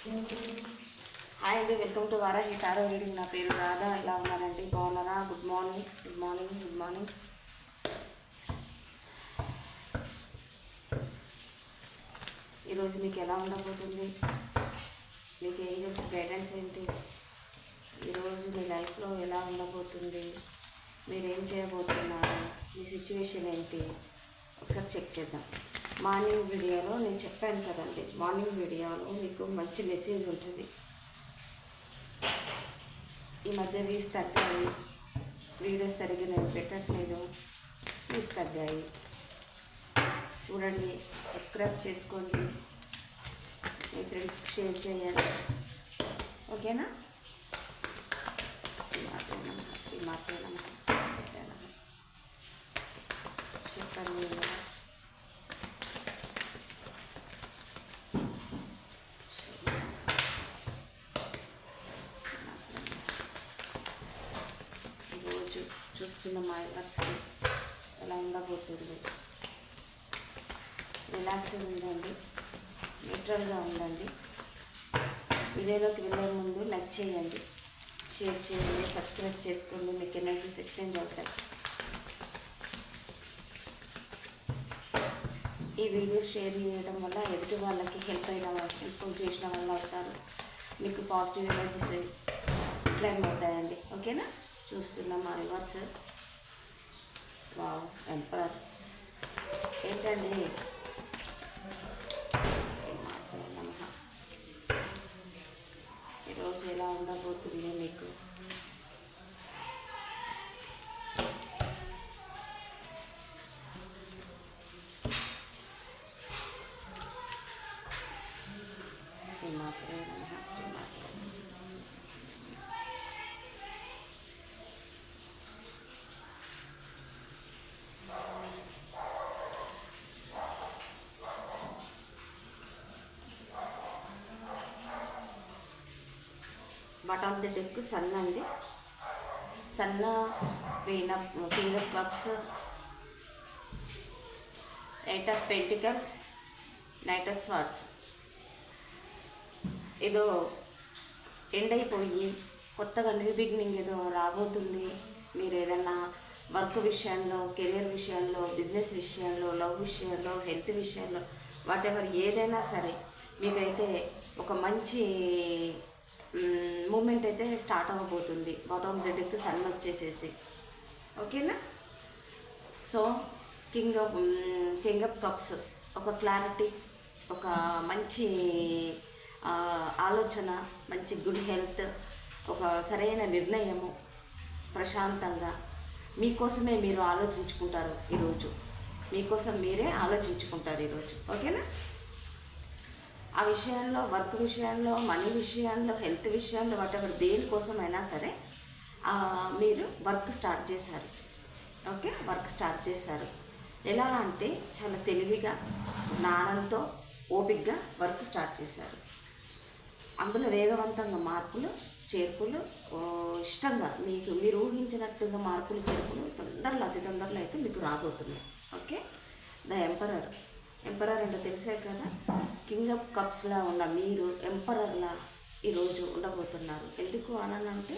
Hi అండి, welcome to Varahi tarot reading. నా పేరు రాధా. ఎలా ఉన్నారండి? బాగున్నారా? Good morning, good morning, good morning. ఈరోజు మీకు ఎలా ఉండబోతుంది? మీకు ఏంజల్స్ గైడెన్స్ ఏంటి? ఈరోజు మీ లైఫ్లో ఎలా ఉండబోతుంది? మీరేం చేయబోతున్నారు? మీ సిచ్యువేషన్ ఏంటి? ఒకసారి చెక్ చేద్దాం. మార్నింగ్ వీడియోలో నేను చెప్పాను కదండి, మార్నింగ్ వీడియోలో మీకు మంచి మెసేజ్ ఉంటుంది. ఈ మధ్య వ్యూస్ తగ్గాయి, వీడియోస్ సరిగ్గా నేను పెట్టట్లేదు, వ్యూస్ తగ్గాయి. చూడండి, సబ్స్క్రైబ్ చేసుకోండి, మీ ఫ్రెండ్స్కి షేర్ చేయండి. ఓకేనా? శ్రీమాతే నమః, శ్రీమాతే నమః. చెప్పండి. ఈరోజు చూస్తున్న మా వర్స్కి ఎలా ఉండబోతుంది? రిలాక్స్గా ఉండండి, న్యూట్రల్గా ఉండండి. వీడియోలోకి వెళ్ళే ముందు లైక్ చేయండి, షేర్ చేయండి, సబ్స్క్రైబ్ చేసుకోండి. మీకు ఎనర్జీస్ ఎక్స్చేంజ్ అవుతాయి. ఈ వీడియో షేర్ చేయడం వల్ల ఎదుటి వాళ్ళకి హెల్ప్ చేసిన వాళ్ళు అవుతారు. మీకు పాజిటివ్ ఎనర్జీస్ క్లైమ్ అవుతాయండి. ఓకేనా? చూస్తున్న మా రివర్స్. వావ్, ఎంపరర్ ఏంటండి? ఈరోజు ఎలా ఉండబోతుంది మీకు? శ్రీమాత్రే నమః, శ్రీమాత్రే. Bottom of the deck sun అండి. సన్న, king of cups, eight of pentacles, knight of swords. ఏదో ఎండ్ అయిపోయి కొత్తగా న్యూ బిగినింగ్ ఏదో రాబోతుంది. మీరు ఏదన్నా వర్క్ విషయంలో, కెరియర్ విషయంలో, బిజినెస్ విషయంలో, లవ్ విషయంలో, హెల్త్ విషయంలో, వాట్ ఎవర్ ఏదైనా సరే మీకైతే ఒక మంచి మూమెంట్ అయితే స్టార్ట్ అవ్వబోతుంది. Bottom of the deck sun వచ్చేసేసి. ఓకేనా? సో కింగ్ ఆఫ్ కప్స్ ఒక క్లారిటీ, ఒక మంచి ఆలోచన, మంచి గుడ్ హెల్త్, ఒక సరైన నిర్ణయము, ప్రశాంతంగా మీకోసమే మీరు ఆలోచించుకుంటారు ఈరోజు. మీకోసం మీరే ఆలోచించుకుంటారు ఈరోజు. ఓకేనా? ఆ విషయంలో, వర్క్ విషయంలో, మనీ విషయంలో, హెల్త్ విషయంలో, వాటెవర్ దేనికోసమైనా సరే మీరు వర్క్ స్టార్ట్ చేశారు. ఓకే, వర్క్ స్టార్ట్ చేశారు. ఎలా అంటే చాలా తెలివిగా, జ్ఞానంతో, ఓపికగా వర్క్ స్టార్ట్ చేశారు. అందులో వేగవంతంగా మార్పులు, చేర్పులు, ఇష్టంగా మీరు ఊహించినట్టుగా మార్పులు, చేర్పులు తొందరలో, అతి తొందరలో అయితే మీకు రాబోతున్నాయి. ఓకే? The emperor. ఎంపరర్ అంటే తెలిసే కదా. కింగ్ ఆఫ్ కప్స్లా ఉన్న మీరు ఎంపరర్లా ఈరోజు ఉండబోతున్నారు. ఎందుకు అనంటే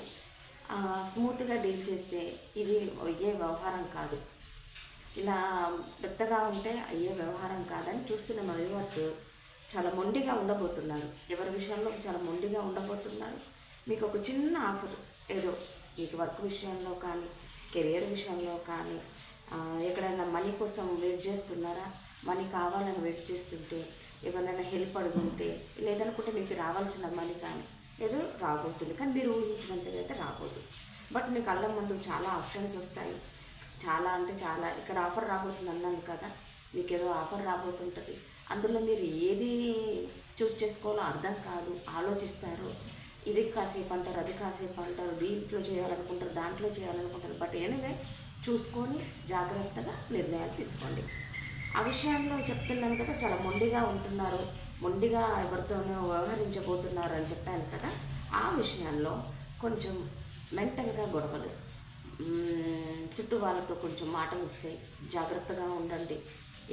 స్మూత్గా డీల్ చేస్తే ఇది అయ్యే వ్యవహారం కాదు. ఇలా పెద్దగా ఉంటే అయ్యే వ్యవహారం కాదని చూస్తున్న మా వ్యూవర్స్ చాలా మొండిగా ఉండబోతున్నారు. ఎవరి విషయంలో చాలా మొండిగా ఉండబోతున్నారు. మీకు ఒక చిన్న ఆఫర్, ఏదో మీకు వర్క్ విషయంలో కానీ, కెరియర్ విషయంలో కానీ, ఎక్కడైనా మనీ కోసం వెయిట్ చేస్తున్నారా? మనీ కావాలని వెయిట్ చేస్తుంటే, ఎవరైనా హెల్ప్ అడుగుంటే, లేదనుకుంటే మీకు రావాల్సిన మనీ కానీ ఏదో రాబోతుంది. కానీ మీరు ఊహించినంతగా అయితే రాబోదు. బట్ మీ కళ్ళ ముందు చాలా ఆప్షన్స్ వస్తాయి. చాలా అంటే చాలా. ఇక్కడ ఆఫర్ రాబోతుంది అన్నాను కదా, మీకు ఏదో ఆఫర్ రాబోతుంటుంది. అందులో మీరు ఏది చూస్ చేసుకోవాలో అర్థం కాదు, ఆలోచిస్తారు. ఇది కాసేపు అంటారు, అది కాసేపు అంటారు, దీంట్లో చేయాలనుకుంటారు, దాంట్లో చేయాలనుకుంటారు. బట్ ఎనివే చూసుకొని జాగ్రత్తగా నిర్ణయాలు తీసుకోండి. ఆ విషయంలో చెప్తున్నాను కదా, చాలా మొండిగా ఉంటున్నారు, మొండిగా ఎవరితోనో వ్యవహరించబోతున్నారు అని చెప్పాను కదా. ఆ విషయంలో కొంచెం మెంటల్గా గొడవలు, చుట్టూ వాళ్ళతో కొంచెం మాటలు వస్తాయి. జాగ్రత్తగా ఉండండి.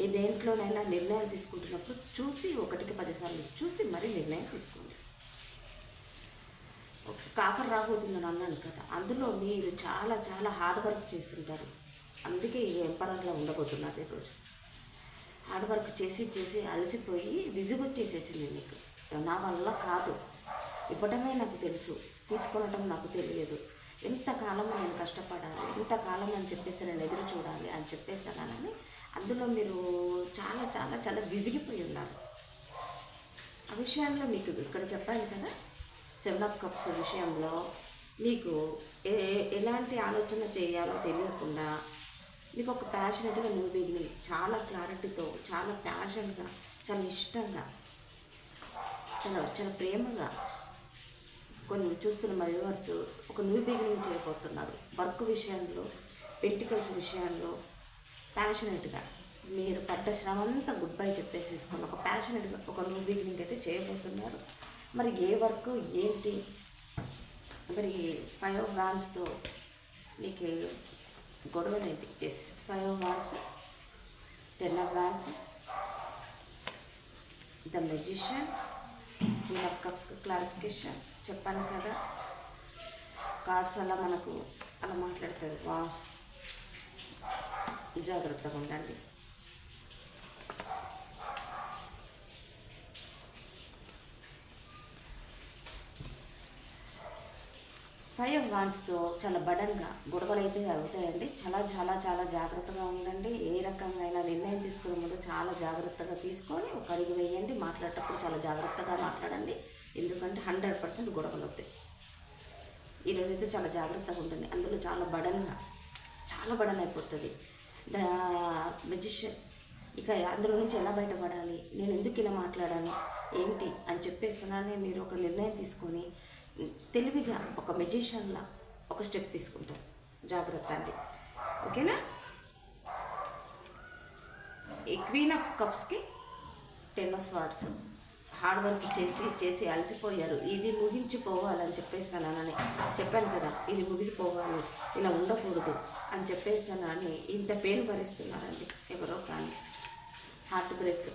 ఏ దేంట్లోనైనా నిర్ణయాలు తీసుకుంటున్నప్పుడు చూసి, 1కి 10 సార్లు చూసి మరీ నిర్ణయం తీసుకోండి. ఒక ఆఫర్ రాబోతుందని అన్నాను కదా, అందులో మీరు చాలా చాలా హార్డ్ వర్క్ చేస్తుంటారు. అందుకే ఈ ఎంపరర్లో ఉండబోతున్నారు ఈరోజు. హార్డ్ వర్క్ చేసి చేసి అలసిపోయి విసుగొచ్చేసేసింది మీకు. నా వల్ల కాదు, ఇవ్వటమే నాకు తెలుసు, తీసుకొనటం నాకు తెలియదు, ఎంతకాలం నేను కష్టపడాలి, ఇంతకాలం అని చెప్పేసి నేను ఎదురు చూడాలి అని చెప్పేస్తానని అందులో మీరు చాలా చాలా చాలా విసిగిపోయి ఉన్నారు. ఆ విషయంలో మీకు ఇక్కడ చెప్పాను కదా, 7 of Cups విషయంలో మీకు ఎలాంటి ఆలోచన చేయాలో తెలియకుండా మీకు ఒక ప్యాషనెట్గా న్యూ బిగినింగ్, చాలా క్లారిటీతో, చాలా ప్యాషన్గా, చాలా ఇష్టంగా, చాలా చాలా ప్రేమగా కొన్ని చూస్తున్న మా వ్యూవర్స్ ఒక న్యూ బిగినింగ్ చేయబోతున్నారు. వర్క్ విషయంలో, పెంటికల్స్ విషయంలో ప్యాషనెట్గా మీరు పడ్డ శ్రమ అంతా గుడ్ బై చెప్పేసేసుకొని ఒక ప్యాషనెట్గా ఒక న్యూ బిగినింగ్ అయితే చేయబోతున్నారు. మరి ఏ వర్క్ ఏంటి, మరి 5 of Wandsతో మీకు గొడవలు ఏంటి? 5 of Wands, 10 of Wands, the magician, Queen of Cups clarification చెప్పాను కదా. కార్డ్స్ అలా మనకు అలా మాట్లాడుతుంది. జాగ్రత్తగా ఉండండి. ఫైవ్ ఆఫ్ వాండ్స్తో చాలా బడన్గా గొడవలు అయితే అవుతాయండి. చాలా చాలా చాలా జాగ్రత్తగా ఉండండి. ఏ రకంగా అయినా నిర్ణయం తీసుకునే ముందు చాలా జాగ్రత్తగా తీసుకొని ఒక అడుగు వేయండి. మాట్లాడేటప్పుడు చాలా జాగ్రత్తగా మాట్లాడండి, ఎందుకంటే 100% గొడవలు అవుతాయి. ఈరోజైతే చాలా జాగ్రత్తగా ఉంటుంది. అందులో చాలా బడన్ అయిపోతుంది. ద మెజిషియన్, ఇక అందులో నుంచి ఎలా బయటపడాలి, నేను ఎందుకు ఇలా మాట్లాడాను ఏంటి అని చెప్పేస్తున్నానే మీరు ఒక నిర్ణయం తీసుకొని తెలివిగా ఒక మెజిషియన్లా ఒక స్టెప్ తీసుకుంటారు. జాగ్రత్త అండి, ఓకేనా. ఈ క్వీన్ ఆఫ్ కప్స్కి 10 of Swords, హార్డ్ వర్క్ చేసి చేసి అలసిపోయారు. ఇది ముగించిపోవాలని చెప్పేస్తానని చెప్పాను కదా, ఇది ముగిసిపోవాలి, ఇలా ఉండకూడదు అని చెప్పేస్తానని ఇంత పేరు భరిస్తున్నారండి ఎవరో. కానీ హార్ట్ బ్రేక్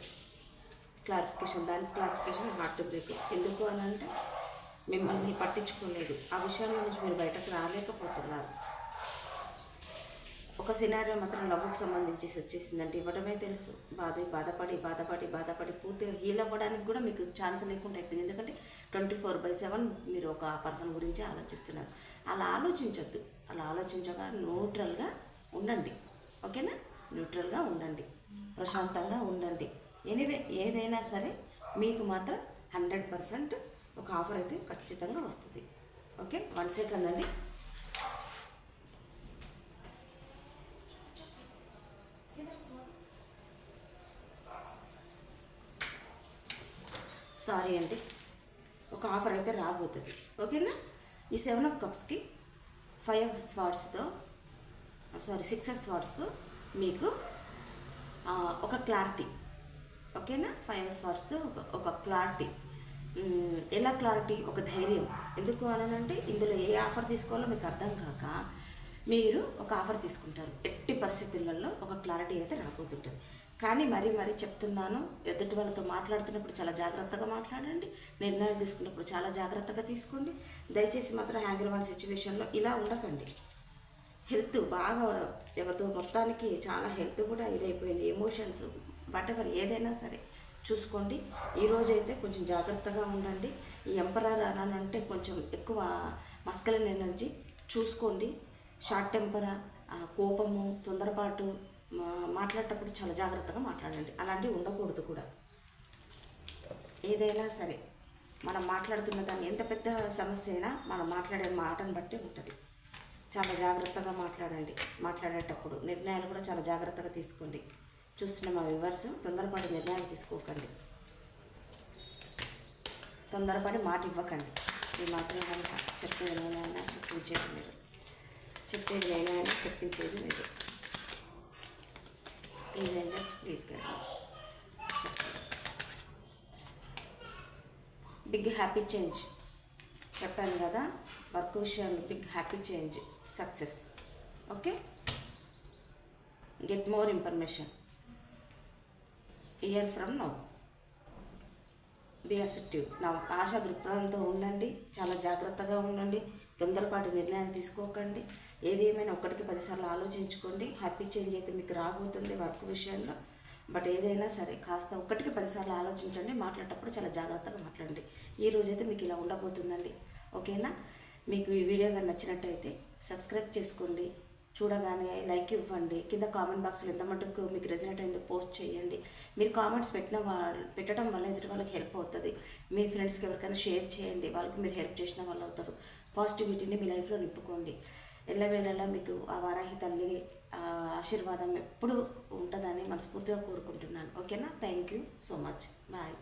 క్లారిఫికేషన్, దానికి క్లారిఫికేషన్ హార్ట్ బ్రేక్. ఎందుకు అని అంటే మిమ్మల్ని పట్టించుకోలేదు, ఆ విషయంలో నుంచి మీరు బయటకు రాలేకపోతున్నారు. ఒక సినారియో మాత్రం లవ్కి సంబంధించి వచ్చేసిందంటే ఇవ్వడమే తెలుసు. బాధపడి పూర్తిగా హీల్ అవ్వడానికి కూడా మీకు ఛాన్స్ లేకుండా అయిపోయింది. ఎందుకంటే 24/7 మీరు ఒక పర్సన్ గురించి ఆలోచిస్తున్నారు. అలా ఆలోచించొద్దు. అలా ఆలోచించగా న్యూట్రల్గా ఉండండి, ఓకేనా. న్యూట్రల్గా ఉండండి, ప్రశాంతంగా ఉండండి. ఎనీవే ఏదైనా సరే మీకు మాత్రం 100% ఒక ఆఫర్ అయితే ఖచ్చితంగా వస్తుంది. ఓకే, 1 సెకండ్ అండి. సారీ అండి, ఒక ఆఫర్ అయితే రాబోతుంది, ఓకేనా. ఈ 7 of Cupsకి 5 of Swordsతో 6 of Swordsతో మీకు ఒక క్లారిటీ, ఓకేనా. 5 of Swordsతో ఒక క్లారిటీ. ఎలా క్లారిటీ? ఒక ధైర్యం. ఎందుకు అనంటే ఇందులో ఏ ఆఫర్ తీసుకోవాలో మీకు అర్థం కాక మీరు ఒక ఆఫర్ తీసుకుంటారు. ఎట్టి పరిస్థితులలో ఒక క్లారిటీ అయితే రాబోతుంటుంది. కానీ మరీ చెప్తున్నాను, ఎదుటి వాళ్ళతో మాట్లాడుతున్నప్పుడు చాలా జాగ్రత్తగా మాట్లాడండి. నిర్ణయాలు తీసుకున్నప్పుడు చాలా జాగ్రత్తగా తీసుకోండి. దయచేసి మాత్రం హ్యాంగర్ వన్ సిచ్యువేషన్లో ఇలా ఉండకండి. హెల్త్ బాగా ఎవరితో మొత్తానికి చాలా హెల్త్ కూడా ఇదైపోయింది. ఎమోషన్స్ వాటెవర్ ఏదైనా సరే చూసుకోండి. ఈరోజైతే కొంచెం జాగ్రత్తగా ఉండండి. ఈ ఎంపరర్ అనంటే కొంచెం ఎక్కువ మస్కులైన్ ఎనర్జీ చూసుకోండి. షార్ట్ టెంపర్, కోపము, తొందరపాటు, మాట్లాడేటప్పుడు చాలా జాగ్రత్తగా మాట్లాడండి. అలాంటివి ఉండకూడదు కూడా. ఏదైనా సరే మనం మాట్లాడుతున్న దాన్ని ఎంత పెద్ద సమస్య అయినా మనం మాట్లాడే మాటను బట్టి ఉంటుంది. చాలా జాగ్రత్తగా మాట్లాడండి. మాట్లాడేటప్పుడు నిర్ణయాలు కూడా చాలా జాగ్రత్తగా తీసుకోండి. చూస్తున్న మా వ్యూవర్స్ తొందరపడి నిర్ణయాలు తీసుకోకండి, తొందరపడి మాట ఇవ్వకండి. ఈ మాత్రం కనుక చెప్పేది నేనైనా చెప్పించేది మీరు, చెప్పేది నేనైనా చెప్పించేది మీరు. Please angels, please guide. Big happy change చెప్పాను కదా, వర్క్ విషయంలో big happy change, success. Okay, get more information year from now. Be acceptive. నా ఆశా దృక్పథంతో ఉండండి, చాలా జాగ్రత్తగా ఉండండి, తొందరపాటు నిర్ణయాలు తీసుకోకండి. ఏది ఏమైనా 1కి 10 సార్లు ఆలోచించుకోండి. హ్యాపీ చేంజ్ అయితే మీకు రాబోతుంది వర్క్ విషయంలో. బట్ ఏదైనా సరే కాస్త 1కి 10 సార్లు ఆలోచించండి. మాట్లాడేటప్పుడు చాలా జాగ్రత్తగా మాట్లాడండి. ఈ రోజైతే మీకు ఇలా ఉండబోతుందండి. ఓకేనా? మీకు ఈ వీడియో కానీ నచ్చినట్టయితే సబ్స్క్రైబ్ చేసుకోండి, చూడగానే లైక్ ఇవ్వండి, కింద కామెంట్ బాక్స్లో ఎంత మటుకు మీకు రెజనేట్ అయిందో పోస్ట్ చేయండి. మీరు కామెంట్స్ పెట్టడం వల్ల ఎదుటి వాళ్ళకి హెల్ప్ అవుతుంది. మీ ఫ్రెండ్స్కి ఎవరికైనా షేర్ చేయండి, వాళ్ళకి మీరు హెల్ప్ చేసిన వాళ్ళు అవుతారు. పాజిటివిటీని మీ లైఫ్లో నింపుకోండి. ఎల్లవేళలా మీకు ఆ వారాహి తల్లి ఆశీర్వాదం ఎప్పుడు ఉంటుందని మనస్ఫూర్తిగా కోరుకుంటున్నాను. ఓకేనా? Thank you so much. Bye.